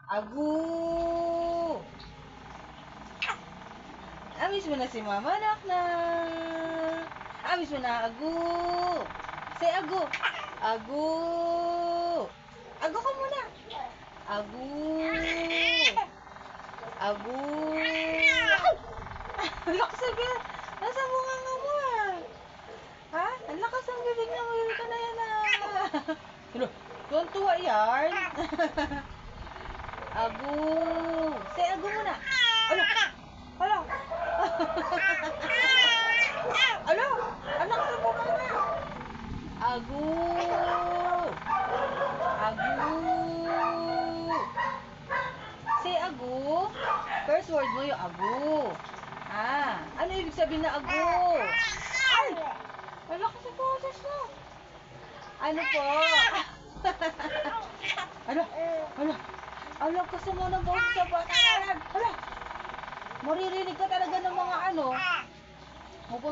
Agu! Amis mo na si Mama, anak na. Amis mo na, Agu. Say Agu. Agu. Agu ka muna. Agu. Agu. Ang lakas ang bibig. Nasa bunga nga mo ah. Ha? Ang lakas ang bibig na mo. Ito na yan ah. Ano? Tuwan-tuwa yan. Agu. Say Agu muna. Ano? Ano? Ano? Anak sa bunga nga. Agu. Agu. Say Agu. First word mo yung Agu. Ah, ano ibig sabihin na Agu? Ay! Wala ka sa boses mo. Ano po? Ano? Ano? Ano kasi mo ng boses sa bata? Ano? Maririnig ka talaga ng mga ano? Pupunta